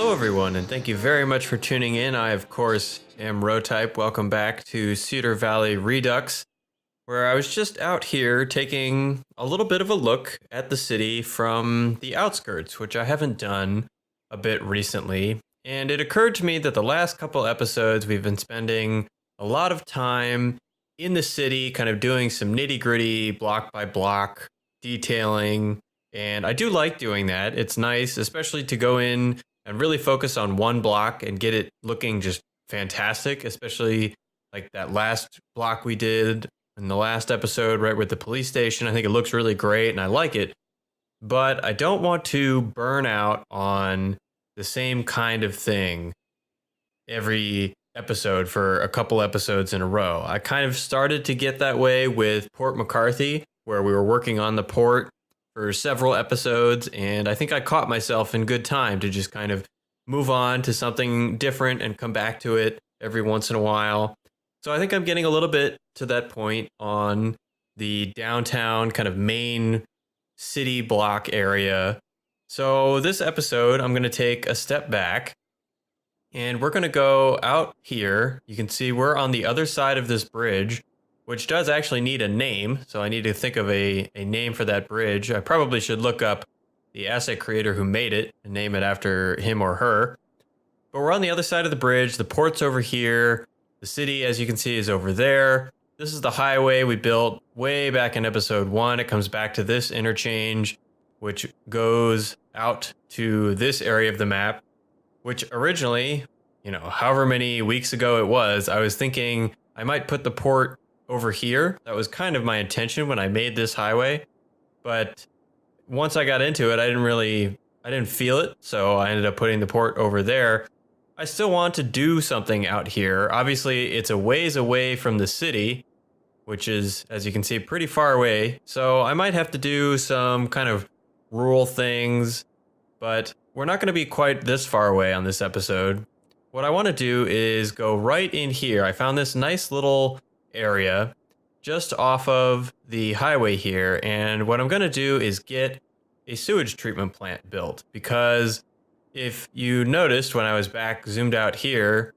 Hello, everyone, and thank you very much for tuning in. I, of course, am Rotype. Welcome back to Cedar Valley Redux, where I was just out here taking a little bit of a look at the city from the outskirts, which I haven't done a bit recently. And it occurred to me that the last couple episodes we've been spending a lot of time in the city, kind of doing some nitty gritty, block by block detailing. And I do like doing that. It's nice, especially to go in and really focus on one block and get it looking just fantastic, especially like that last block we did in the last episode, right with the police station. I think it looks really great and I like it, but I don't want to burn out on the same kind of thing every episode for a couple episodes in a row. I kind of started to get that way with Port McCarthy, where we were working on the port for several episodes, and I think I caught myself in good time to just kind of move on to something different and come back to it every once in a while. So I think I'm getting a little bit to that point on the downtown kind of main city block area. So this episode, I'm going to take a step back and we're going to go out here. You can see we're on the other side of this bridge, which does actually need a name. So I need to think of a name for that bridge. I probably should look up the asset creator who made it and name it after him or her. But we're on the other side of the bridge. The port's over here. The city, as you can see, is over there. This is the highway we built way back in episode 1. It comes back to this interchange, which goes out to this area of the map, which originally, however many weeks ago it was, I was thinking I might put the port over here. That was kind of my intention when I made this highway, but once I got into it, I didn't feel it, so I ended up putting the port over there. I still want to do something out here. Obviously, it's a ways away from the city, which is, as you can see, pretty far away, so I might have to do some kind of rural things, but we're not going to be quite this far away on this episode. What I want to do is go right in here. I found this nice little area just off of the highway here, and what I'm going to do is get a sewage treatment plant built, because if you noticed when I was back zoomed out here,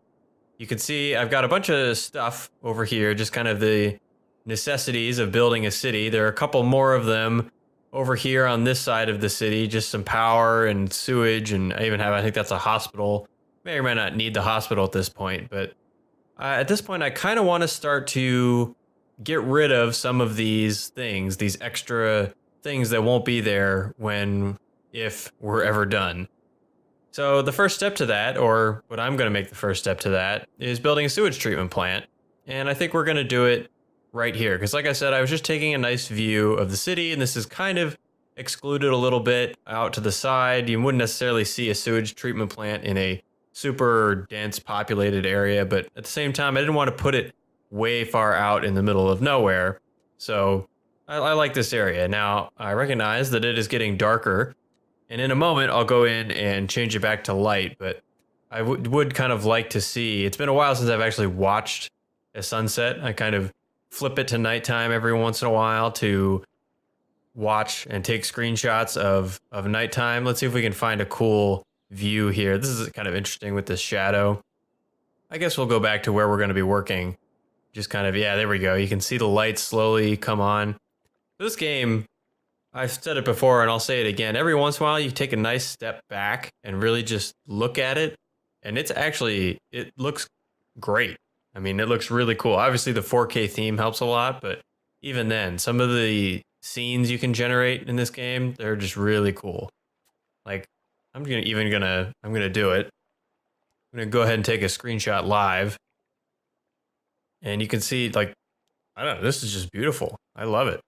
you can see I've got a bunch of stuff over here, just kind of the necessities of building a city. There are a couple more of them over here on this side of the city, just some power and sewage, and I think that's a hospital. May or may not need the hospital at this point, but at this point, I kind of want to start to get rid of some of these things, these extra things that won't be there if we're ever done. So the first step to that, or what I'm going to make the first step to that, is building a sewage treatment plant. And I think we're going to do it right here. Because like I said, I was just taking a nice view of the city, and this is kind of excluded a little bit out to the side. You wouldn't necessarily see a sewage treatment plant in a super dense populated area, but at the same time, I didn't want to put it way far out in the middle of nowhere. So I like this area. Now, I recognize that it is getting darker, and in a moment, I'll go in and change it back to light, but I would kind of like to see, it's been a while since I've actually watched a sunset. I kind of flip it to nighttime every once in a while to watch and take screenshots of nighttime. Let's see if we can find a cool view here. This is kind of interesting with this shadow. I guess we'll go back to where we're going to be working. Just kind of, yeah, there we go. You can see the lights slowly come on. This game, I've said it before and I'll say it again. Every once in a while, you take a nice step back and really just look at it. And it looks great. I mean, it looks really cool. Obviously, the 4K theme helps a lot, but even then, some of the scenes you can generate in this game, they're just really cool. Like, I'm gonna do it. I'm gonna go ahead and take a screenshot live. And you can see, like, I don't know, this is just beautiful. I love it.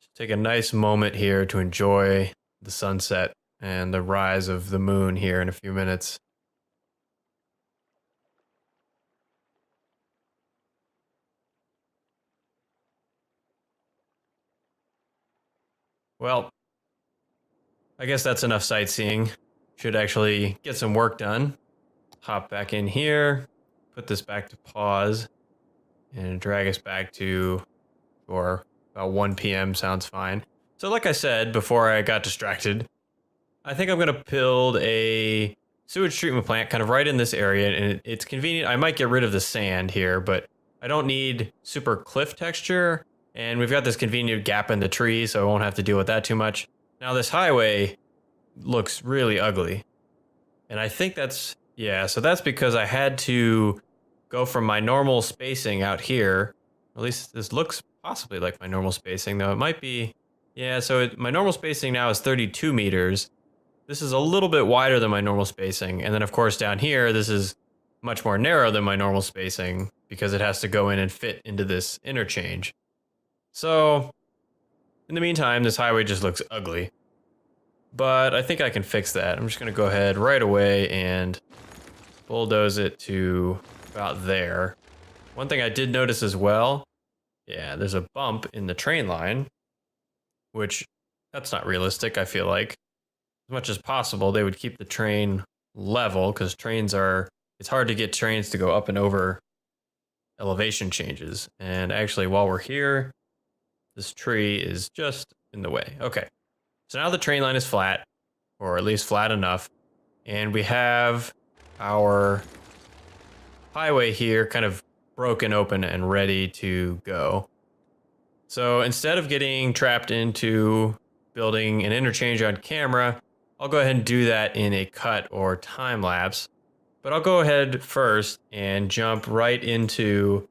Just take a nice moment here to enjoy the sunset and the rise of the moon here in a few minutes. Well, I guess that's enough sightseeing. Should actually get some work done. Hop back in here, put this back to pause, and drag us back to, or about 1 p.m. sounds fine. So like I said before I got distracted, I think I'm going to build a sewage treatment plant kind of right in this area, and it's convenient. I might get rid of the sand here, but I don't need super cliff texture, and we've got this convenient gap in the tree, so I won't have to deal with that too much. Now this highway looks really ugly, and I think that's, yeah, so that's because I had to go from my normal spacing out here. At least this looks possibly like my normal spacing, though it might be, yeah, so my normal spacing now is 32 meters. This is a little bit wider than my normal spacing. And then of course down here, this is much more narrow than my normal spacing because it has to go in and fit into this interchange. So in the meantime, this highway just looks ugly, but I think I can fix that. I'm just gonna go ahead right away and bulldoze it to about there. One thing I did notice as well, yeah, there's a bump in the train line, which that's not realistic, I feel like. As much as possible, they would keep the train level because trains are, it's hard to get trains to go up and over elevation changes. And actually, while we're here, this tree is just in the way. Okay, so now the train line is flat, or at least flat enough. And we have our highway here kind of broken open and ready to go. So instead of getting trapped into building an interchange on camera, I'll go ahead and do that in a cut or time lapse, but I'll go ahead first and jump right into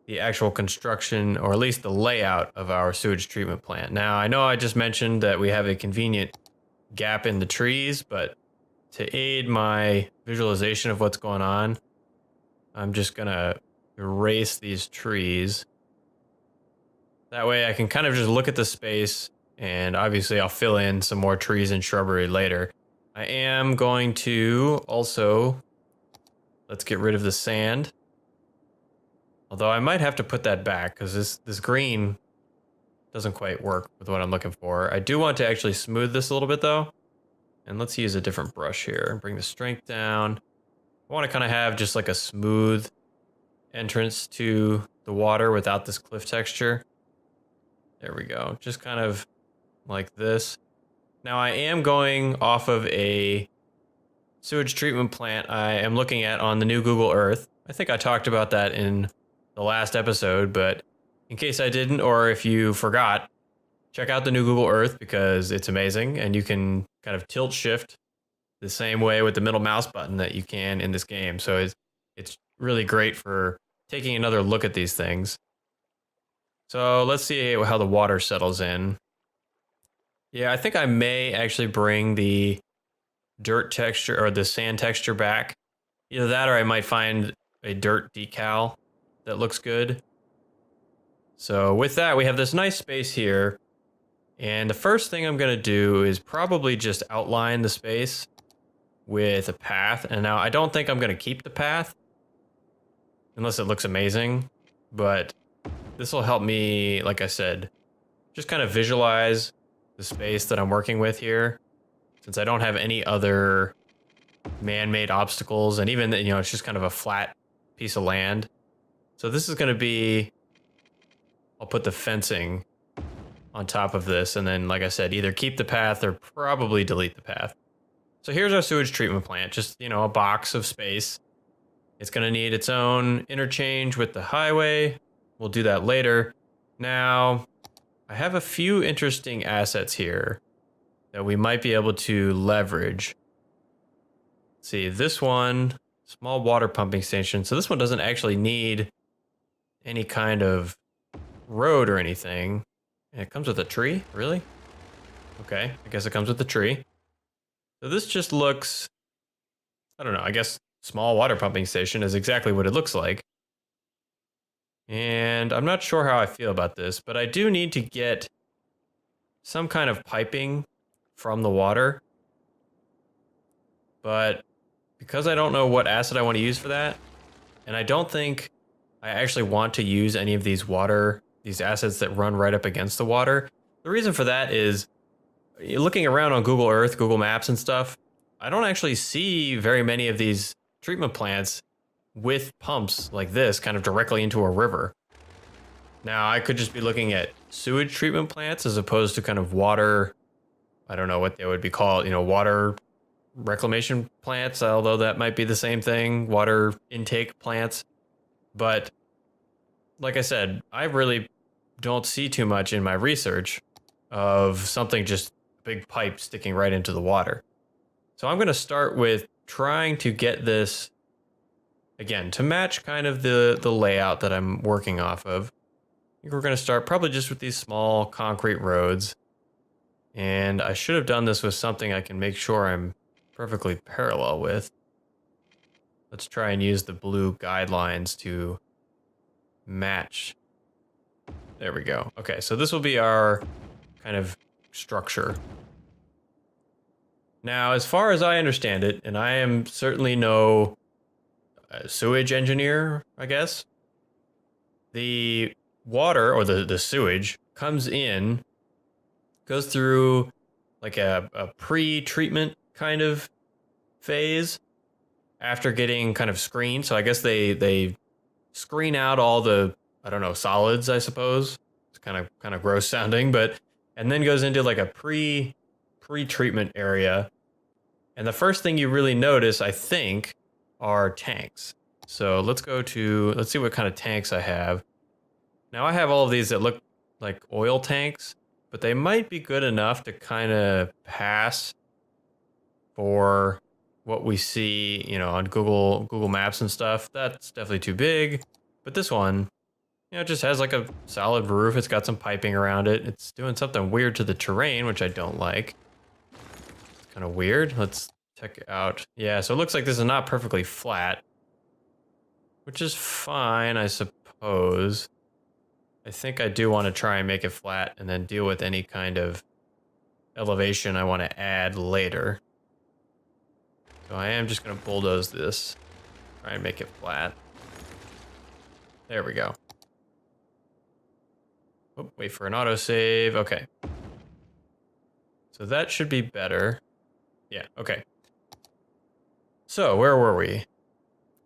the actual construction, or at least the layout of our sewage treatment plant. Now, I know I just mentioned that we have a convenient gap in the trees, but to aid my visualization of what's going on, I'm just gonna erase these trees. That way I can kind of just look at the space, and obviously I'll fill in some more trees and shrubbery later. I am going to also, let's get rid of the sand. Although I might have to put that back because this green doesn't quite work with what I'm looking for. I do want to actually smooth this a little bit though. And let's use a different brush here and bring the strength down. I want to kind of have just like a smooth entrance to the water without this cliff texture. There we go. Just kind of like this. Now I am going off of a sewage treatment plant I am looking at on the new Google Earth. I think I talked about that in the last episode, but in case I didn't, or if you forgot, check out the new Google Earth because it's amazing, and you can kind of tilt shift the same way with the middle mouse button that you can in this game. So it's really great for taking another look at these things. So let's see how the water settles in. Yeah, I think I may actually bring the dirt texture or the sand texture back. Either that or I might find a dirt decal that looks good. So with that, we have this nice space here. And the first thing I'm going to do is probably just outline the space with a path. And now I don't think I'm going to keep the path unless it looks amazing. But this will help me, like I said, just kind of visualize the space that I'm working with here, since I don't have any other man-made obstacles, and even, you know, it's just kind of a flat piece of land. So this is going to be, I'll put the fencing on top of this, and then, like I said, either keep the path or probably delete the path. So here's our sewage treatment plant, just, you know, a box of space. It's going to need its own interchange with the highway. We'll do that later. Now, I have a few interesting assets here that we might be able to leverage. Let's see, this one, small water pumping station. So this one doesn't actually need any kind of road or anything. And it comes with a tree, really? Okay, I guess it comes with the tree. So this just looks, I don't know, I guess small water pumping station is exactly what it looks like. And I'm not sure how I feel about this, but I do need to get some kind of piping from the water. But because I don't know what asset I want to use for that, and I don't think I actually want to use any of these assets that run right up against the water. The reason for that is, looking around on Google Earth, Google Maps and stuff, I don't actually see very many of these treatment plants with pumps like this kind of directly into a river. Now, I could just be looking at sewage treatment plants as opposed to kind of water I don't know what they would be called, water reclamation plants, although that might be the same thing, water intake plants. But like I said, I really don't see too much in my research of something just big pipe sticking right into the water. So I'm going to start with trying to get this, again, to match kind of the layout that I'm working off of. I think we're going to start probably just with these small concrete roads. And I should have done this with something I can make sure I'm perfectly parallel with. Let's try and use the blue guidelines to match. There we go. Okay, so this will be our kind of structure. Now, as far as I understand it, and I am certainly no sewage engineer, I guess, the water, or the sewage, comes in, goes through like a pre-treatment kind of phase after getting kind of screened. So I guess they screen out all the, I don't know, solids, I suppose. It's kind of gross sounding, but and then goes into like a pre-treatment area. And the first thing you really notice, I think, are tanks. So let's see what kind of tanks I have. Now I have all of these that look like oil tanks, but they might be good enough to kind of pass for what we see, on Google Maps and stuff. That's definitely too big. But this one, it just has like a solid roof. It's got some piping around it. It's doing something weird to the terrain, which I don't like. It's kind of weird. Let's check it out. Yeah, so it looks like this is not perfectly flat, which is fine, I suppose. I think I do want to try and make it flat and then deal with any kind of elevation I want to add later. So I am just going to bulldoze this, try and make it flat. There we go. Oh, wait for an autosave. Okay. So that should be better. Yeah, okay. So where were we?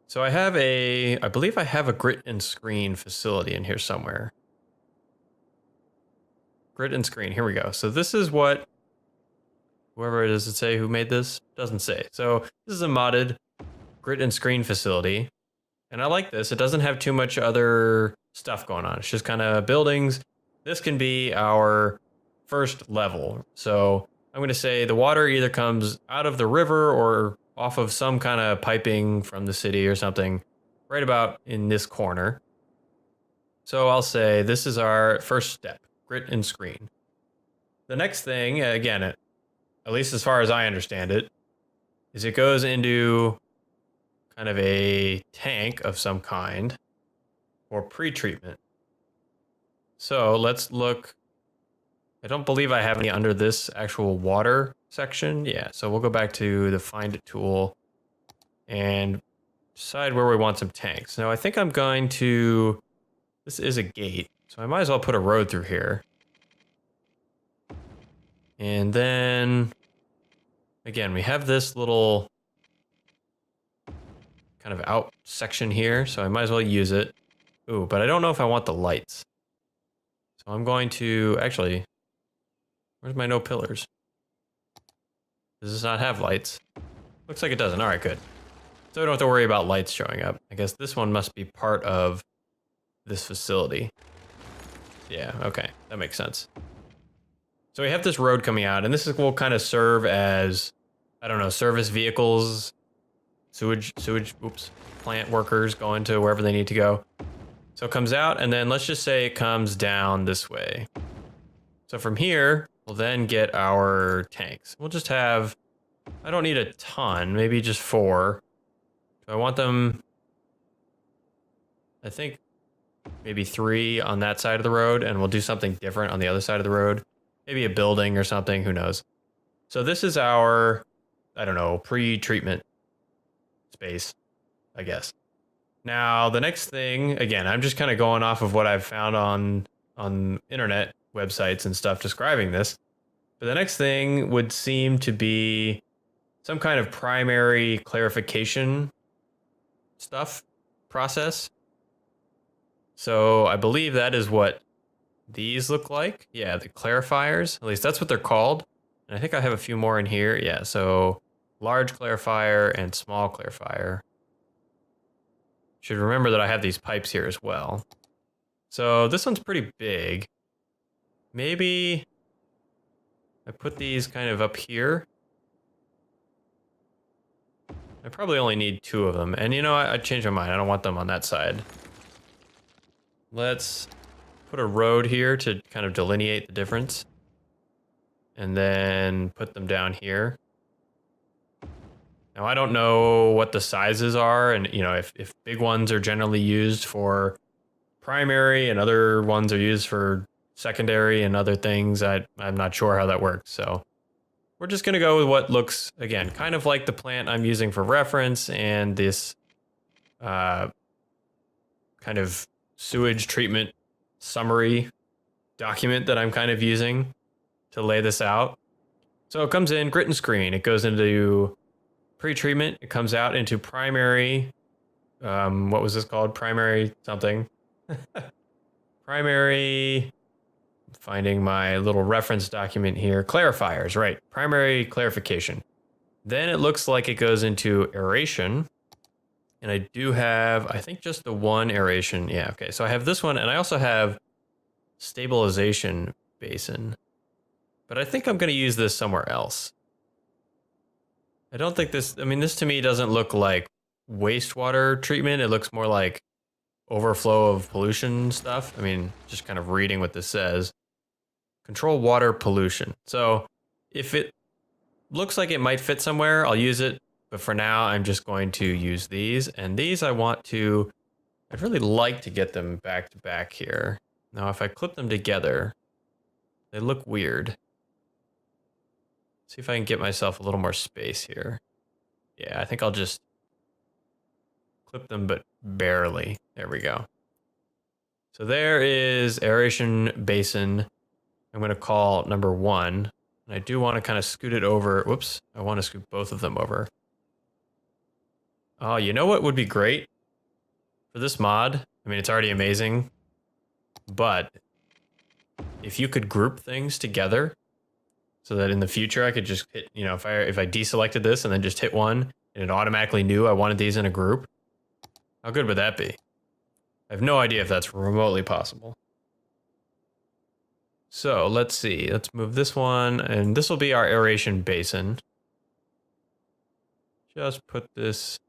So I believe I have a grit and screen facility in here somewhere. Grid and screen, here we go. So this is what, whoever does it say who made this? Doesn't say. So this is a modded grid and screen facility. And I like this. It doesn't have too much other stuff going on. It's just kind of buildings. This can be our first level. So I'm going to say the water either comes out of the river or off of some kind of piping from the city or something right about in this corner. So I'll say this is our first step. Grit and screen. The next thing, again, at least as far as I understand it, is it goes into kind of a tank of some kind for pre-treatment. So let's look. I don't believe I have any under this actual water section. Yeah, so we'll go back to the Find It tool and decide where we want some tanks. Now I think I'm going to, this is a gate, so I might as well put a road through here. And then, again, we have this little kind of out section here, so I might as well use it. Ooh, but I don't know if I want the lights. So I'm going to, actually, where's my no pillars? Does this not have lights? Looks like it doesn't. All right, good. So we don't have to worry about lights showing up. I guess this one must be part of this facility. Yeah, okay, that makes sense. So we have this road coming out, and this will kind of serve as, I don't know, service vehicles, sewage, plant workers going to wherever they need to go. So it comes out, and then let's just say it comes down this way. So from here, we'll then get our tanks. We'll just have, I don't need a ton, maybe just 4. Do I want them, I think maybe 3 on that side of the road, and we'll do something different on the other side of the road. Maybe a building or something, who knows. So this is our, I don't know, pre-treatment space, I guess. Now, the next thing, again, I'm just kind of going off of what I've found on internet websites and stuff describing this. But the next thing would seem to be some kind of primary clarification stuff process. So I believe that is what these look like. Yeah, the clarifiers. At least that's what they're called. And I think I have a few more in here. Yeah, so large clarifier and small clarifier. Should remember that I have these pipes here as well. So this one's pretty big. Maybe I put these kind of up here. I probably only need 2 of them. And you know, I changed my mind. I don't want them on that side. Let's put a road here to kind of delineate the difference. And then put them down here. Now, I don't know what the sizes are. And, you know, if big ones are generally used for primary and other ones are used for secondary and other things, I'm not sure how that works. So we're just going to go with what looks, again, kind of like the plant I'm using for reference and this kind of sewage treatment summary document that I'm kind of using to lay this out. So it comes in grit and screen. It goes into pre-treatment. It comes out into primary. What was this called? Primary something. Primary. Finding my little reference document here. Clarifiers, right? Primary clarification. Then it looks like it goes into aeration. And I do have, I think, just the one aeration. Yeah, okay. So I have this one, and I also have stabilization basin. But I think I'm going to use this somewhere else. I don't think this, I mean, this to me doesn't look like wastewater treatment. It looks more like overflow of pollution stuff. I mean, just kind of reading what this says. Control water pollution. So if it looks like it might fit somewhere, I'll use it. But for now, I'm just going to use these. And these I want to, I'd really like to get them back to back here. Now, if I clip them together, they look weird. See if I can get myself a little more space here. Yeah, I think I'll just clip them, but barely. There we go. So there is aeration basin. I'm going to call number 1. And I do want to kind of scoot it over. Whoops. I want to scoot both of them over. Oh, you know what would be great for this mod? I mean, it's already amazing. But if you could group things together so that in the future I could just hit, you know, if I deselected this and then just hit one and it automatically knew I wanted these in a group, how good would that be? I have no idea if that's remotely possible. So let's see, let's move this one, and this will be our aeration basin. Just put this,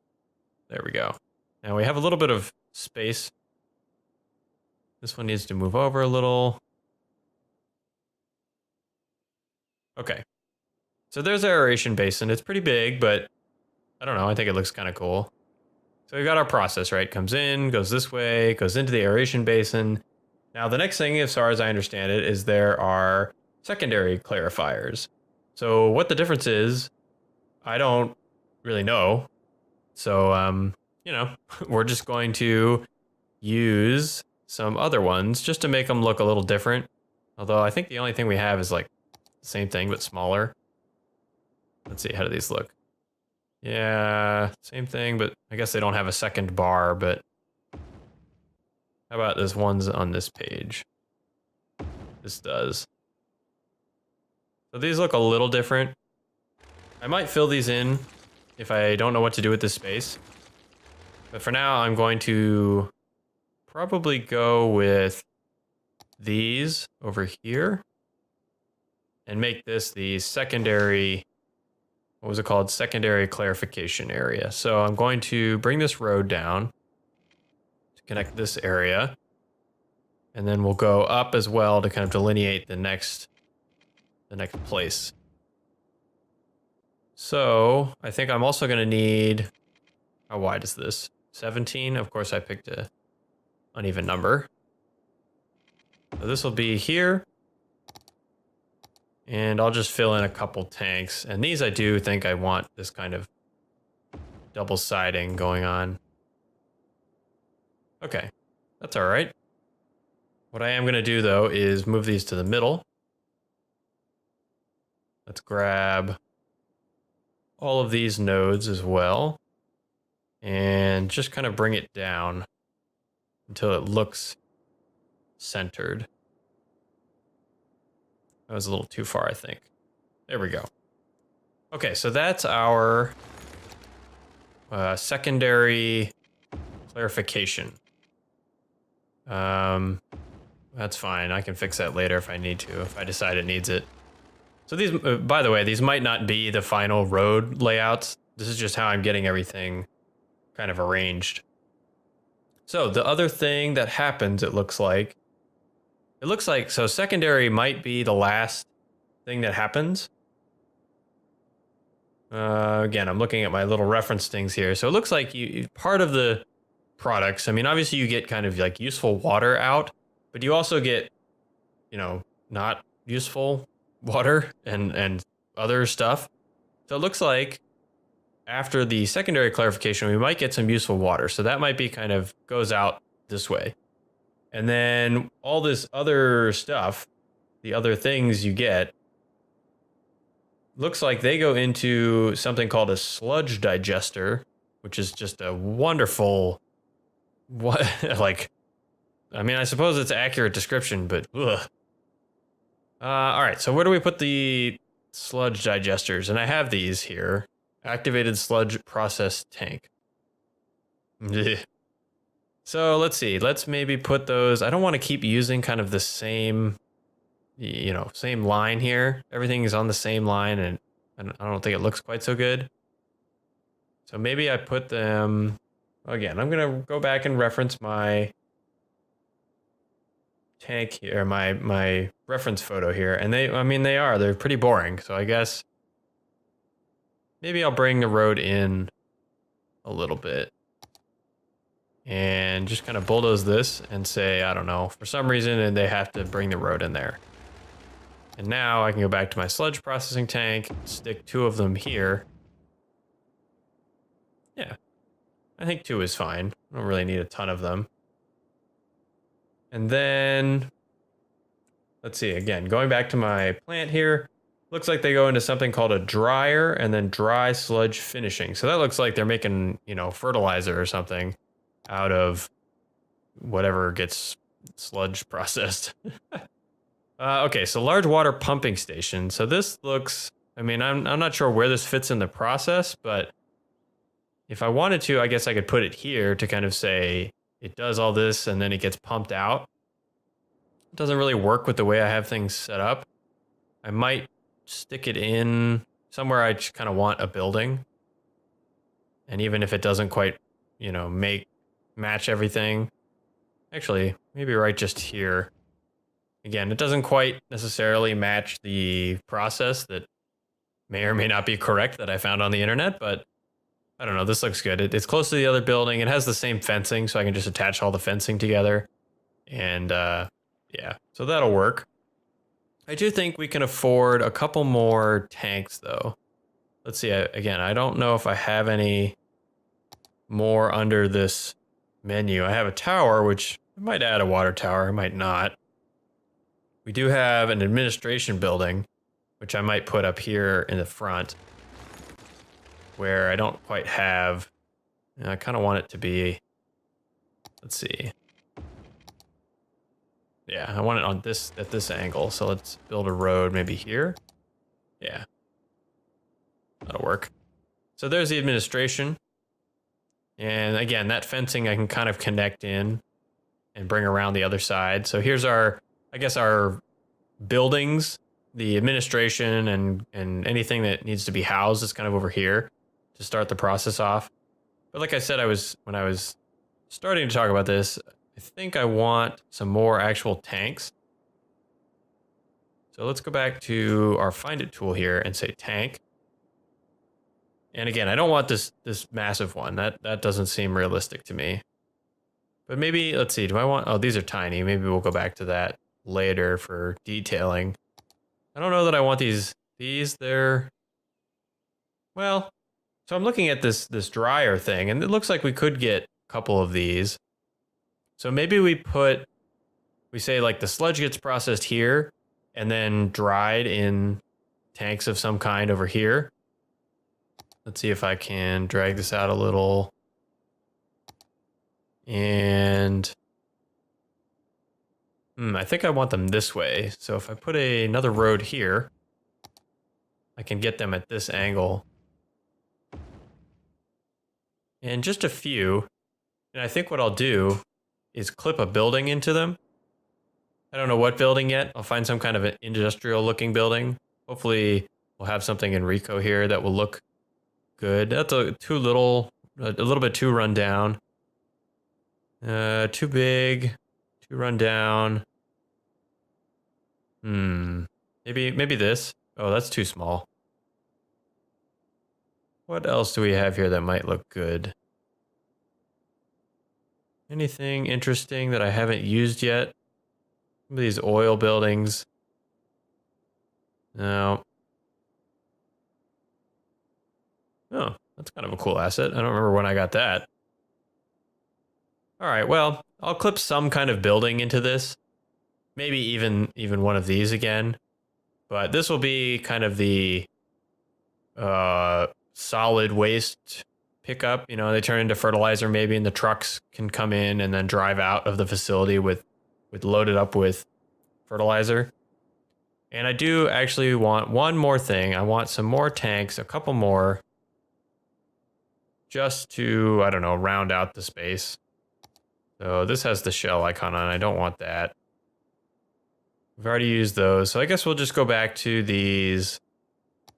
there we go. Now we have a little bit of space. This one needs to move over a little. Okay. So there's our aeration basin. It's pretty big, but I don't know, I think it looks kind of cool. So we've got our process, right? Comes in, goes this way, goes into the aeration basin. Now, the next thing, as far as I understand it, is there are secondary clarifiers. So what the difference is, I don't really know. So, you know, we're just going to use some other ones just to make them look a little different. Although I think the only thing we have is like the same thing, but smaller. Let's see, how do these look? Yeah, same thing, but I guess they don't have a second bar, but how about this one's on this page? This does. So these look a little different. I might fill these in if I don't know what to do with this space. But for now, I'm going to probably go with these over here and make this the secondary, what was it called? Secondary clarification area. So I'm going to bring this road down to connect this area. And then we'll go up as well to kind of delineate the next place. So I think I'm also going to need, how wide is this? 17. Of course, I picked a uneven number. So this will be here. And I'll just fill in a couple tanks. And these I do think I want this kind of double siding going on. Okay, that's all right. What I am going to do, though, is move these to the middle. Let's grab all of these nodes as well. And just kind of bring it down until it looks centered. That was a little too far, I think. There we go. Okay, so that's our secondary clarification. That's fine. I can fix that later if I need to, if I decide it needs it. So these, by the way, these might not be the final road layouts. This is just how I'm getting everything kind of arranged. So the other thing that happens, it looks like, so secondary might be the last thing that happens. Again, I'm looking at my little reference things here. So it looks like part of the products, I mean, obviously you get kind of like useful water out, but you also get, not useful water and other stuff. So it looks like after the secondary clarification, we might get some useful water. So that might be kind of goes out this way. And then all this other stuff, the other things you get, looks like they go into something called a sludge digester, which is just a wonderful, I suppose it's an accurate description, but ugh. All right, so where do we put the sludge digesters? And I have these here. Activated sludge process tank. So let's see. Let's maybe put those. I don't want to keep using kind of the same, same line here. Everything is on the same line, and I don't think it looks quite so good. So maybe I put them. Again, I'm gonna go back and reference my tank here, my reference photo here, and they're pretty boring. So I guess maybe I'll bring the road in a little bit and just kind of bulldoze this and say, I don't know, for some reason, and they have to bring the road in there. And now I can go back to my sludge processing tank, stick 2 of them here. Yeah, I think 2 is fine. I don't really need a ton of them. And then, let's see, again, going back to my plant here, looks like they go into something called a dryer and then dry sludge finishing. So that looks like they're making, fertilizer or something out of whatever gets sludge processed. Okay, so large water pumping station. So this looks, I'm not sure where this fits in the process, but if I wanted to, I guess I could put it here to kind of say it does all this and then it gets pumped out. It doesn't really work with the way I have things set up. I might stick it in somewhere I just kind of want a building. And even if it doesn't quite, match everything. Actually, maybe right just here. Again, it doesn't quite necessarily match the process that may or may not be correct that I found on the internet, but I don't know, this looks good. It's close to the other building. It has the same fencing, so I can just attach all the fencing together. And yeah, so that'll work. I do think we can afford a couple more tanks, though. Let's see, again, I don't know if I have any more under this menu. I have a tower, which I might add a water tower, I might not. We do have an administration building, which I might put up here in the front, where I don't quite have. I kind of want it to be, let's see. Yeah, I want it on this, at this angle. So let's build a road maybe here. Yeah, that'll work. So there's the administration. And again, that fencing I can kind of connect in and bring around the other side. So here's our, I guess our buildings, the administration and anything that needs to be housed is kind of over here to start the process off. But like I said, when I was starting to talk about this, I think I want some more actual tanks. So let's go back to our Find It tool here and say tank. And again, I don't want this massive one. That doesn't seem realistic to me. But maybe, let's see, do I want, oh, these are tiny. Maybe we'll go back to that later for detailing. I don't know that I want these, they're, well, so I'm looking at this dryer thing, and it looks like we could get a couple of these. So maybe we say like the sludge gets processed here and then dried in tanks of some kind over here. Let's see if I can drag this out a little. And I think I want them this way. So if I put another road here, I can get them at this angle. And just a few. And I think what I'll do is clip a building into them. I don't know what building yet. I'll find some kind of an industrial looking building. Hopefully we'll have something in Rico here that will look good. That's a little bit too run down. Too big, too run down. Maybe this. Oh, that's too small. What else do we have here that might look good? Anything interesting that I haven't used yet? Some of these oil buildings. No. Oh, that's kind of a cool asset. I don't remember when I got that. All right, well, I'll clip some kind of building into this. Maybe even one of these again. But this will be kind of the solid waste pickup. You know, they turn into fertilizer maybe, and the trucks can come in and then drive out of the facility with loaded up with fertilizer. And I do actually want one more thing. I want some more tanks, a couple more, just to, I don't know, round out the space. So this has the shell icon on. I don't want that. We've already used those. So I guess we'll just go back to these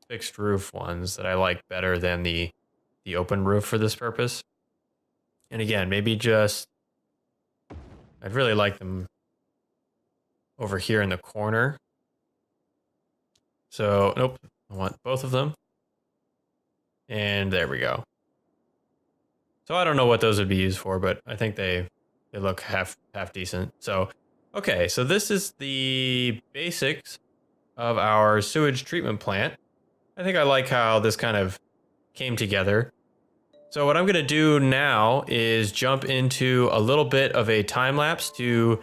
fixed roof ones that I like better than the open roof for this purpose. And again, maybe just, I'd really like them over here in the corner. So, nope, I want both of them. And there we go. So I don't know what those would be used for, but I think they look half decent. So, okay, so this is the basics of our sewage treatment plant. I think I like how this kind of came together. So what I'm going to do now is jump into a little bit of a time lapse to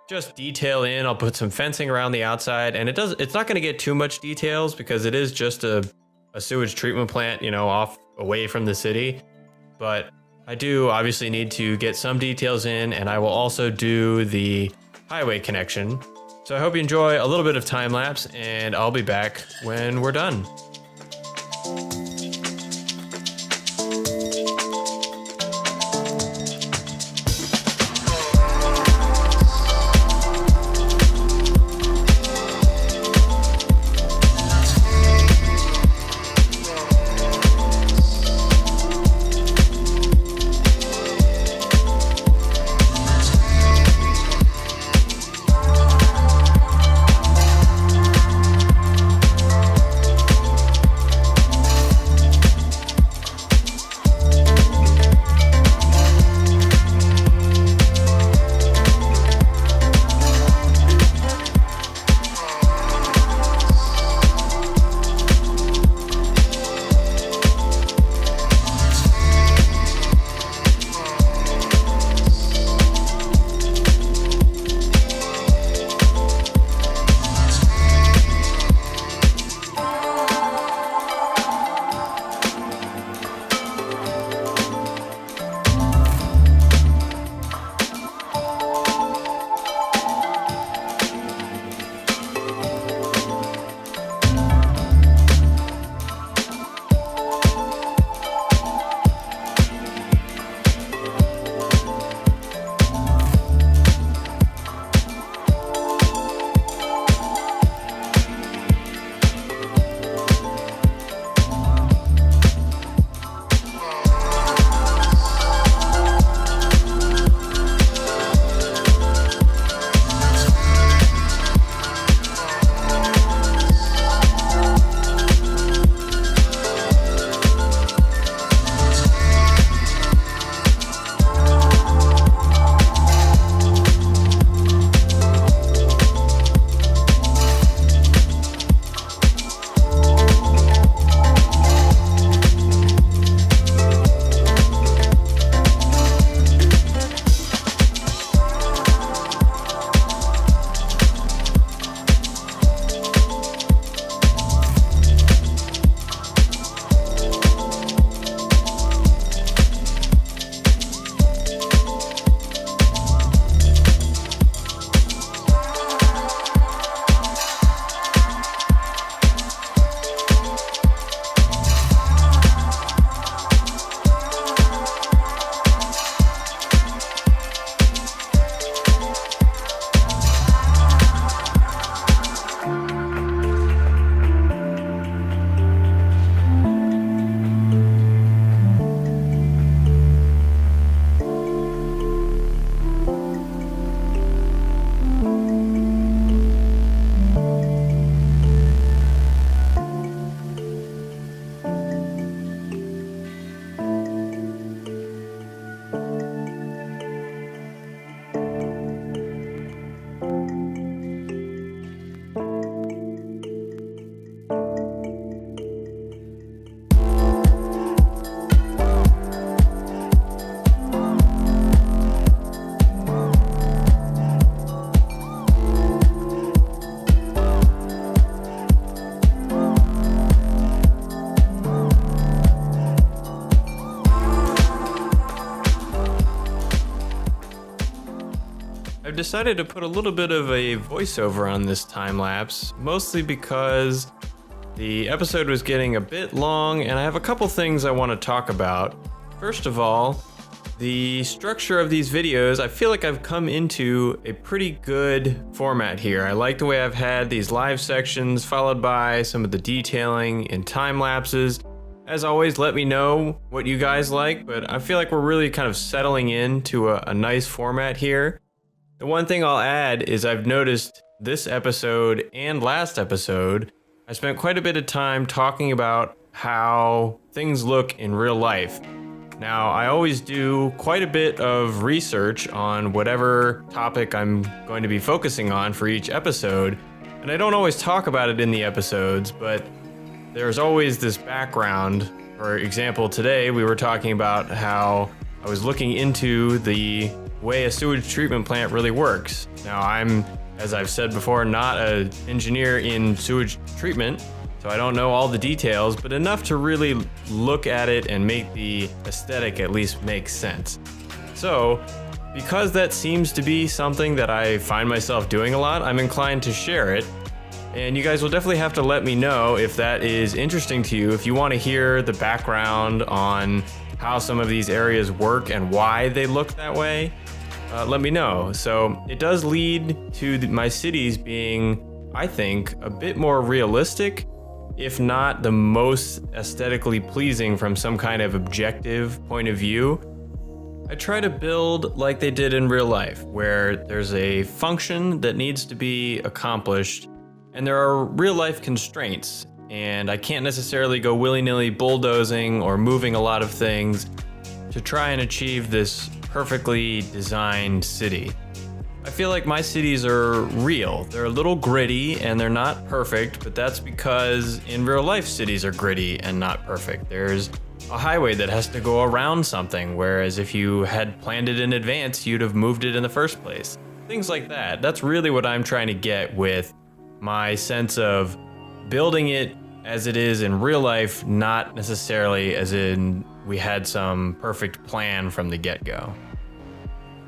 just detail in. I'll put some fencing around the outside, and it's not going to get too much details because it is just a sewage treatment plant, you know, away from the city. But I do obviously need to get some details in, and I will also do the highway connection. So I hope you enjoy a little bit of time lapse, and I'll be back when we're done. decided to put a little bit of a voiceover on this time lapse, mostly because the episode was getting a bit long and I have a couple things I want to talk about. First of all, the structure of these videos, I feel like I've come into a pretty good format here. I like the way I've had these live sections followed by some of the detailing and time lapses. As always, let me know what you guys like, but I feel like we're really kind of settling into a nice format here. The one thing I'll add is I've noticed this episode and last episode, I spent quite a bit of time talking about how things look in real life. Now, I always do quite a bit of research on whatever topic I'm going to be focusing on for each episode, and I don't always talk about it in the episodes, but there's always this background. For example, today we were talking about how I was looking into the way a sewage treatment plant really works. Now, I'm, as I've said before, not an engineer in sewage treatment, so I don't know all the details, but enough to really look at it and make the aesthetic at least make sense. So, because that seems to be something that I find myself doing a lot, I'm inclined to share it. And you guys will definitely have to let me know if that is interesting to you. If you want to hear the background on how some of these areas work and why they look that way, let me know. So it does lead to my cities being, I think, a bit more realistic, if not the most aesthetically pleasing from some kind of objective point of view. I try to build like they did in real life, where there's a function that needs to be accomplished and there are real life constraints, and I can't necessarily go willy-nilly bulldozing or moving a lot of things to try and achieve this perfectly designed city. I feel like my cities are real. They're a little gritty and they're not perfect, but that's because in real life cities are gritty and not perfect. There's a highway that has to go around something, whereas if you had planned it in advance, you'd have moved it in the first place. Things like that. That's really what I'm trying to get with my sense of building it as it is in real life, not necessarily as in we had some perfect plan from the get-go.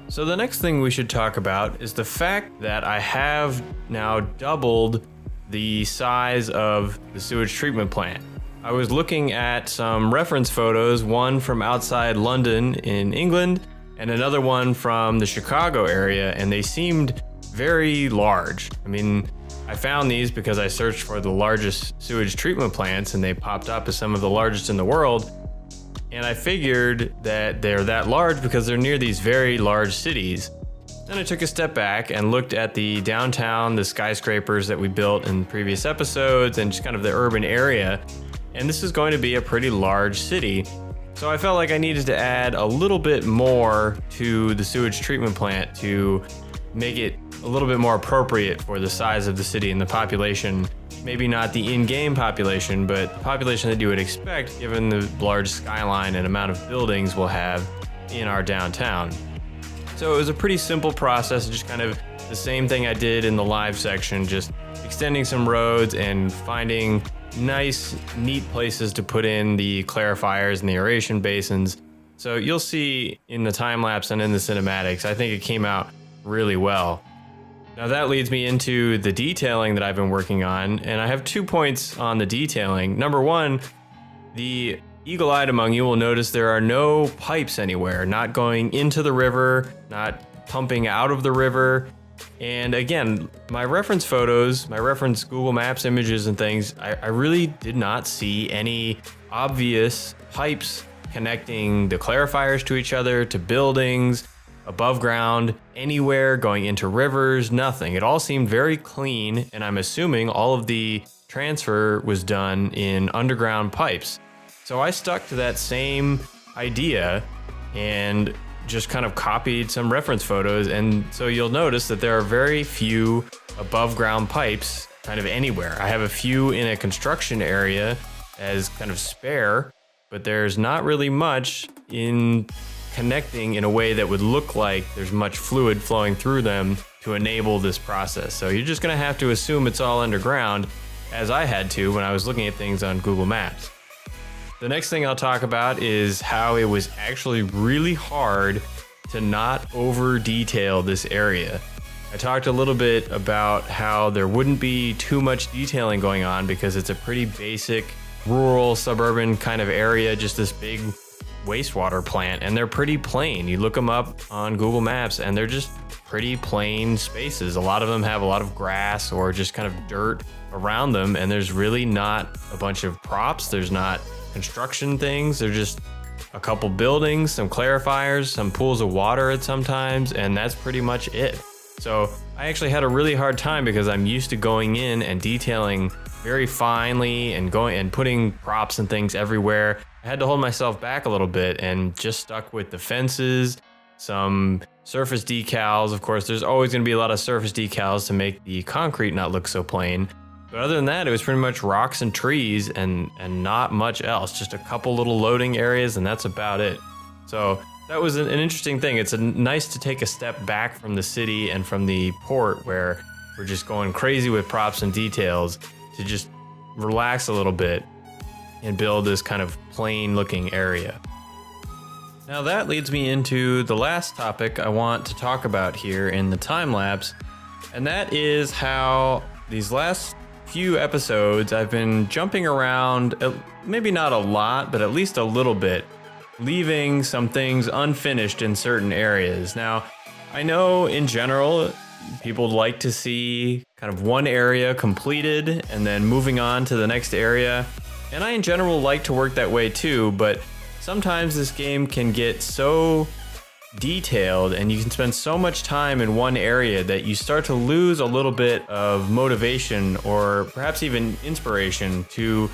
So the next thing we should talk about is the fact that I have now doubled the size of the sewage treatment plant. I was looking at some reference photos, one from outside London in England and another one from the Chicago area, and they seemed very large. I mean, I found these because I searched for the largest sewage treatment plants and they popped up as some of the largest in the world. And I figured that they're that large because they're near these very large cities. Then I took a step back and looked at the downtown, the skyscrapers that we built in previous episodes, and just kind of the urban area. And this is going to be a pretty large city. So I felt like I needed to add a little bit more to the sewage treatment plant to make it a little bit more appropriate for the size of the city and the population. Maybe not the in-game population, but the population that you would expect given the large skyline and amount of buildings we'll have in our downtown. So it was a pretty simple process, just kind of the same thing I did in the live section, just extending some roads and finding nice, neat places to put in the clarifiers and the aeration basins. So you'll see in the time lapse and in the cinematics, I think it came out really well. Now that leads me into the detailing that I've been working on, and I have 2 points on the detailing. Number one, the eagle-eyed among you will notice there are no pipes anywhere, not going into the river, not pumping out of the river. And again, my reference photos, my reference Google Maps images and things, I really did not see any obvious pipes connecting the clarifiers to each other, to buildings, above ground, anywhere, going into rivers, nothing. It all seemed very clean, and I'm assuming all of the transfer was done in underground pipes. So I stuck to that same idea and just kind of copied some reference photos, and so you'll notice that there are very few above ground pipes kind of anywhere. I have a few in a construction area as kind of spare, but there's not really much in connecting in a way that would look like there's much fluid flowing through them to enable this process. So you're just gonna have to assume it's all underground, as I had to when I was looking at things on Google Maps. The next thing I'll talk about is how it was actually really hard to not over detail this area. I talked a little bit about how there wouldn't be too much detailing going on because it's a pretty basic rural suburban kind of area, just this big wastewater plant, and they're pretty plain. You look them up on Google Maps and they're just pretty plain spaces. A lot of them have a lot of grass or just kind of dirt around them, and there's really not a bunch of props. There's not construction things. They're just a couple buildings, some clarifiers, some pools of water at some times, and that's pretty much it. So I actually had a really hard time because I'm used to going in and detailing very finely and going and putting props and things everywhere. I had to hold myself back a little bit and just stuck with the fences, some surface decals. Of course, there's always going to be a lot of surface decals to make the concrete not look so plain. But other than that, it was pretty much rocks and trees and not much else. Just a couple little loading areas, and that's about it. So that was an interesting thing. It's nice to take a step back from the city and from the port where we're just going crazy with props and details to just relax a little bit and build this kind of plain looking area. Now that leads me into the last topic I want to talk about here in the time lapse, and that is how these last few episodes I've been jumping around, maybe not a lot, but at least a little bit, leaving some things unfinished in certain areas. Now, I know in general, people like to see kind of one area completed and then moving on to the next area. And I in general like to work that way too, but sometimes this game can get so detailed and you can spend so much time in one area that you start to lose a little bit of motivation or perhaps even inspiration to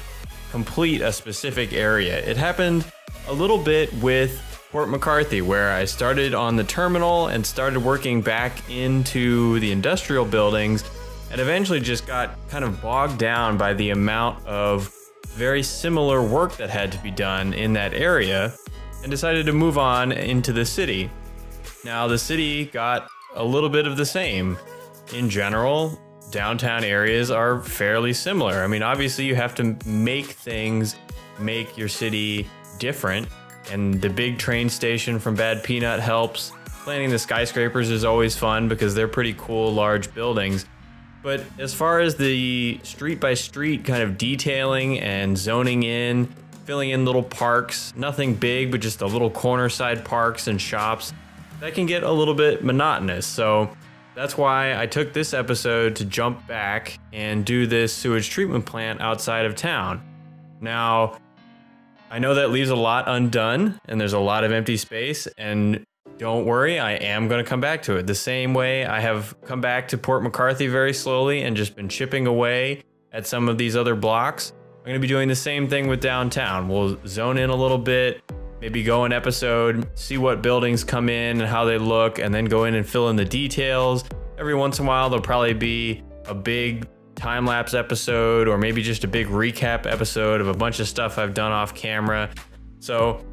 complete a specific area. It happened a little bit with Port McCarthy, where I started on the terminal and started working back into the industrial buildings and eventually just got kind of bogged down by the amount of very similar work that had to be done in that area and decided to move on into the city. Now, the city got a little bit of the same. In general, downtown areas are fairly similar. I mean, obviously you have to make your city different, and the big train station from Bad Peanut helps. Planning the skyscrapers is always fun because they're pretty cool, large buildings. But as far as the street by street kind of detailing and zoning in, filling in little parks, nothing big, but just a little corner side parks and shops, that can get a little bit monotonous. So that's why I took this episode to jump back and do this sewage treatment plant outside of town. Now, I know that leaves a lot undone and there's a lot of empty space, and don't worry, I am going to come back to it. The same way I have come back to Port McCarthy very slowly and just been chipping away at some of these other blocks. I'm going to be doing the same thing with downtown. We'll zone in a little bit, maybe go an episode, see what buildings come in and how they look, and then go in and fill in the details. Every once in a while, there'll probably be a big time-lapse episode or maybe just a big recap episode of a bunch of stuff I've done off camera. So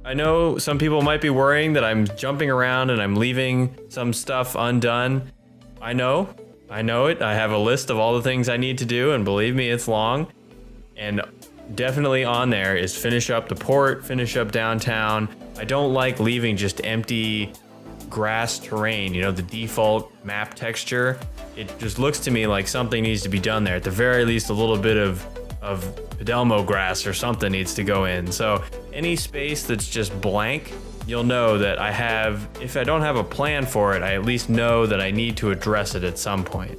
I know some people might be worrying that I'm jumping around and I'm leaving some stuff undone. I know it. I have a list of all the things I need to do, and believe me, it's long. And definitely on there is finish up the port, finish up downtown. I don't like leaving just empty grass terrain, the default map texture. It just looks to me like something needs to be done there. At the very least, a little bit of Fidelmo grass or something needs to go in. So any space that's just blank, you'll know that I have, if I don't have a plan for it, I at least know that I need to address it at some point.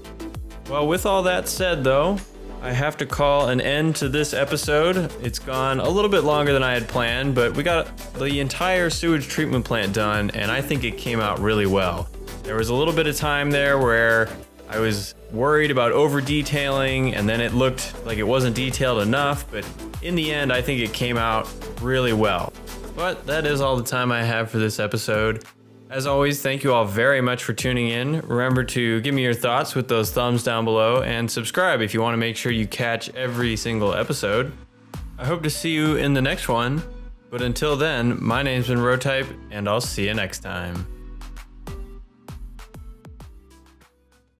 Well, with all that said though, I have to call an end to this episode. It's gone a little bit longer than I had planned, but we got the entire sewage treatment plant done, and I think it came out really well. There was a little bit of time there where I was worried about over detailing, and then it looked like it wasn't detailed enough, but in the end, I think it came out really well. But that is all the time I have for this episode. As always, thank you all very much for tuning in. Remember to give me your thoughts with those thumbs down below, and subscribe if you want to make sure you catch every single episode. I hope to see you in the next one, but until then, my name's been Rotype, and I'll see you next time.